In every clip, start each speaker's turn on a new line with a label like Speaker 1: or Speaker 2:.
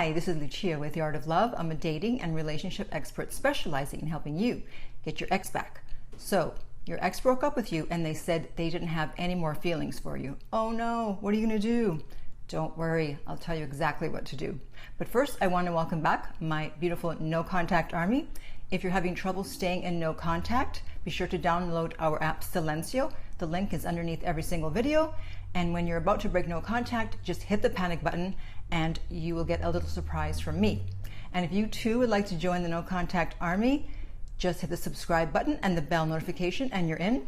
Speaker 1: Hi, this is Lucia with The Art of Love. I'm a dating and relationship expert specializing in helping you get your ex back. So, your ex broke up with you and they said they didn't have any more feelings for you. Oh no, what are you going to do? Don't worry, I'll tell you exactly what to do. But first, I want to welcome back my beautiful No Contact Army. If you're having trouble staying in no contact, be sure to download our app Silencio. The link is underneath every single video. And when you're about to break no contact, just hit the panic button and you will get a little surprise from me. And if you too would like to join the No Contact Army, just hit the subscribe button and the bell notification and you're in.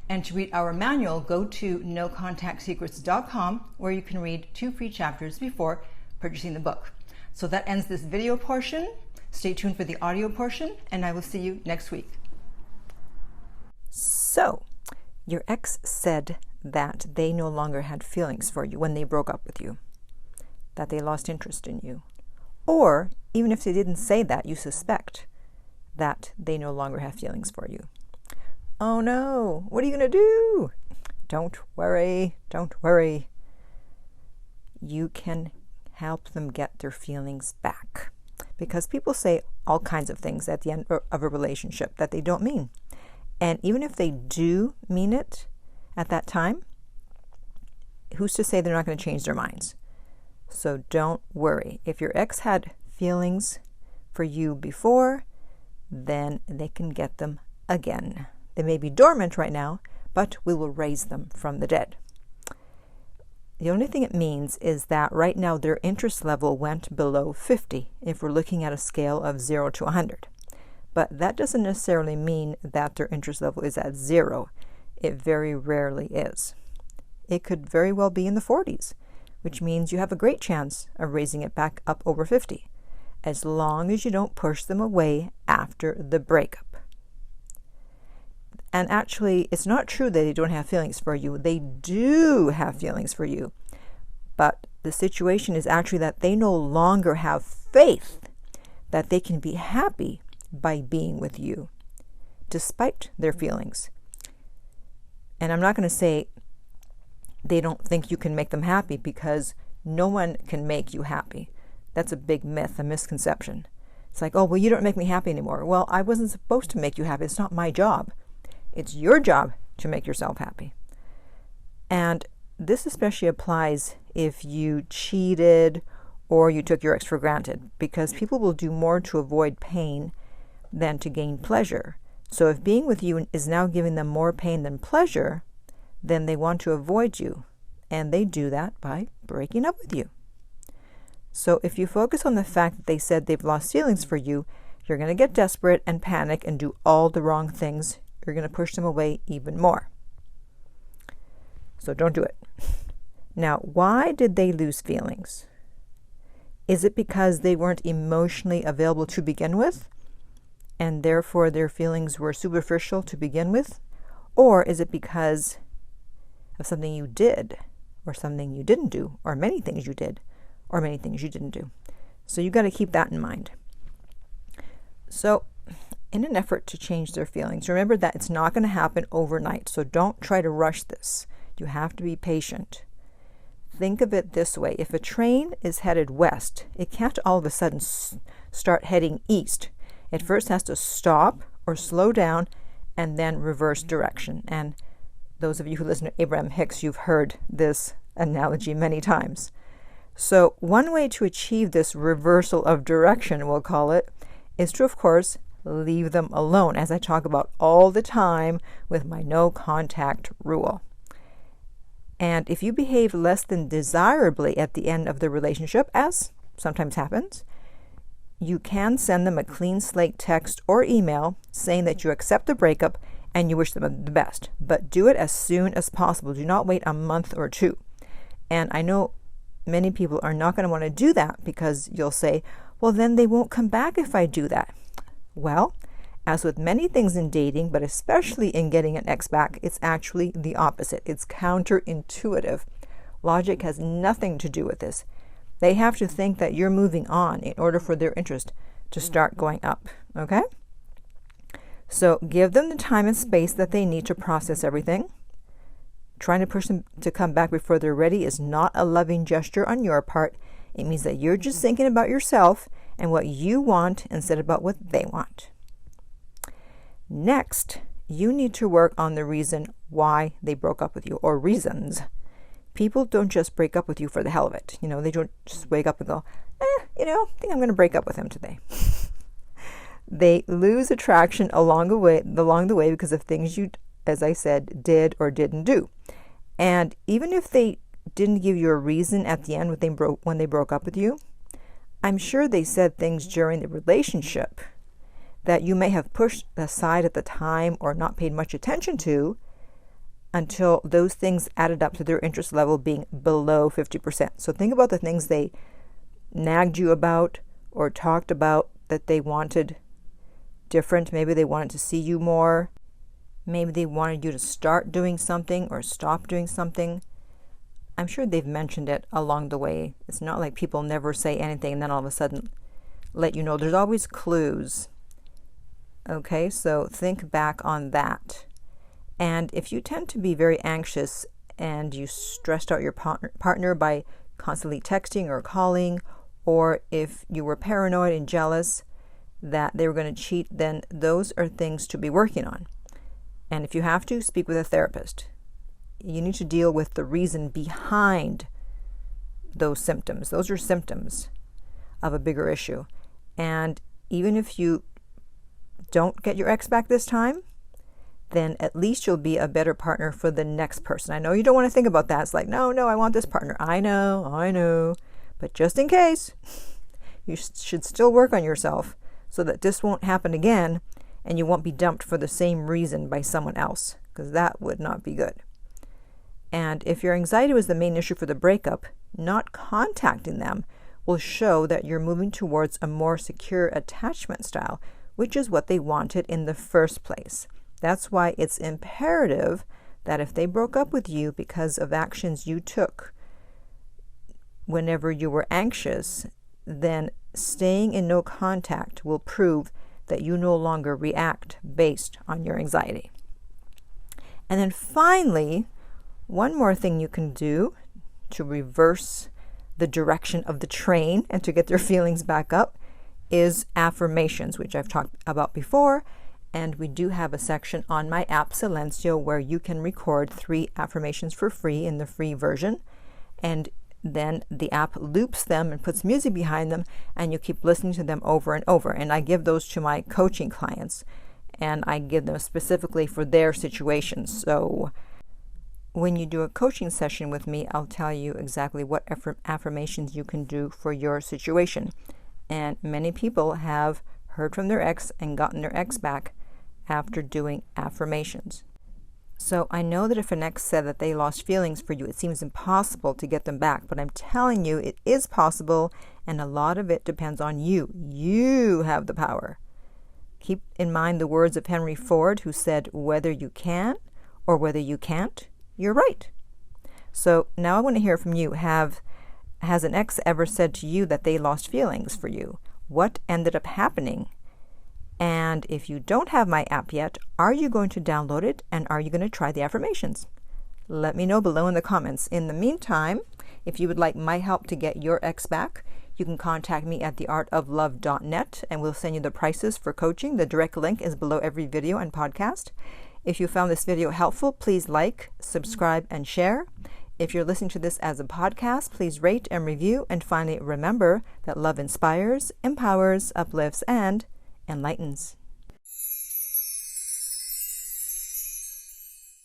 Speaker 1: And to read our manual, go to nocontactsecrets.com where you can read 2 free chapters before purchasing the book. So that ends this video portion. Stay tuned for the audio portion and I will see you next week.
Speaker 2: So, your ex said that they no longer had feelings for you when they broke up with you, that they lost interest in you. Or, even if they didn't say that, you suspect that they no longer have feelings for you. Oh no, what are you going to do? Don't worry, don't worry. You can help them get their feelings back. Because people say all kinds of things at the end of a relationship that they don't mean. And even if they do mean it at that time, who's to say they're not going to change their minds? So don't worry. If your ex had feelings for you before, then they can get them again. They may be dormant right now, but we will raise them from the dead. The only thing it means is that right now their interest level went below 50 if we're looking at a scale of 0 to 100. But that doesn't necessarily mean that their interest level is at 0. It very rarely is. It could very well be in the 40s, which means you have a great chance of raising it back up over 50, as long as you don't push them away after the breakup. And actually, it's not true that they don't have feelings for you. They do have feelings for you. But the situation is actually that they no longer have faith that they can be happy by being with you, despite their feelings. And I'm not going to say they don't think you can make them happy, because no one can make you happy. That's a big myth, a misconception. It's like, oh, well, you don't make me happy anymore. Well, I wasn't supposed to make you happy. It's not my job. It's your job to make yourself happy. And this especially applies if you cheated or you took your ex for granted, because people will do more to avoid pain than to gain pleasure. So if being with you is now giving them more pain than pleasure, then they want to avoid you. And they do that by breaking up with you. So if you focus on the fact that they said they've lost feelings for you, you're going to get desperate and panic and do all the wrong things. You're going to push them away even more. So don't do it. Now, why did they lose feelings? Is it because they weren't emotionally available to begin with, and therefore their feelings were superficial to begin with? Or is it because of something you did, or something you didn't do, or many things you did, or many things you didn't do? So you got to keep that in mind. So in an effort to change their feelings, remember that it's not going to happen overnight. So don't try to rush this. You have to be patient. Think of it this way. If a train is headed west, it can't all of a sudden start heading east. It first has to stop or slow down and then reverse direction. And those of you who listen to Abraham Hicks, you've heard this analogy many times. So one way to achieve this reversal of direction, we'll call it, is to, of course, leave them alone, as I talk about all the time with my no contact rule. And if you behave less than desirably at the end of the relationship, as sometimes happens, you can send them a clean slate text or email saying that you accept the breakup and you wish them the best. But do it as soon as possible. Do not wait a month or 2. And I know many people are not going to want to do that, because you'll say, well, then they won't come back if I do that. Well, as with many things in dating, but especially in getting an ex back, it's actually the opposite. It's counterintuitive. Logic has nothing to do with this. They have to think that you're moving on in order for their interest to start going up. Okay? So give them the time and space that they need to process everything. Trying to push them to come back before they're ready is not a loving gesture on your part. It means that you're just thinking about yourself and what you want instead of about what they want. Next, you need to work on the reason why they broke up with you, or reasons. People don't just break up with you for the hell of it. They don't just wake up and go, I think I'm going to break up with him today. They lose attraction along the way because of things you, as I said, did or didn't do. And even if they didn't give you a reason at the end when they broke up with you, I'm sure they said things during the relationship that you may have pushed aside at the time or not paid much attention to until those things added up to their interest level being below 50%. So think about the things they nagged you about or talked about that they wanted different. Maybe they wanted to see you more. Maybe they wanted you to start doing something or stop doing something. I'm sure they've mentioned it along the way. It's not like people never say anything and then all of a sudden let you know. There's always clues. Okay, so think back on that. And if you tend to be very anxious and you stressed out your partner by constantly texting or calling, or if you were paranoid and jealous that they were going to cheat, then those are things to be working on. And if you have to, speak with a therapist. You need to deal with the reason behind those symptoms. Those are symptoms of a bigger issue. And even if you don't get your ex back this time, then at least you'll be a better partner for the next person. I know you don't want to think about that. It's like, no, I want this partner. I know. But just in case, you should still work on yourself so that this won't happen again and you won't be dumped for the same reason by someone else, because that would not be good. And if your anxiety was the main issue for the breakup, not contacting them will show that you're moving towards a more secure attachment style, which is what they wanted in the first place. That's why it's imperative that if they broke up with you because of actions you took whenever you were anxious, then staying in no contact will prove that you no longer react based on your anxiety. And then finally, one more thing you can do to reverse the direction of the train and to get their feelings back up is affirmations, which I've talked about before. And we do have a section on my app, Silencio, where you can record 3 affirmations for free in the free version. And then the app loops them and puts music behind them, and you keep listening to them over and over. And I give those to my coaching clients, and I give them specifically for their situations. So when you do a coaching session with me, I'll tell you exactly what affirmations you can do for your situation. And many people have heard from their ex and gotten their ex back after doing affirmations. So I know that if an ex said that they lost feelings for you, it seems impossible to get them back. But I'm telling you, it is possible, and a lot of it depends on you. You have the power. Keep in mind the words of Henry Ford, who said, whether you can or whether you can't, you're right. So now I want to hear from you. Has an ex ever said to you that they lost feelings for you? What ended up happening? And if you don't have my app yet, are you going to download it, and are you going to try the affirmations? Let me know below in the comments. In the meantime, if you would like my help to get your ex back, you can contact me at theartoflove.net, and we'll send you the prices for coaching. The direct link is below every video and podcast. If you found this video helpful, please like, subscribe, and share. If you're listening to this as a podcast, please rate and review. And finally, remember that love inspires, empowers, uplifts, and enlightens.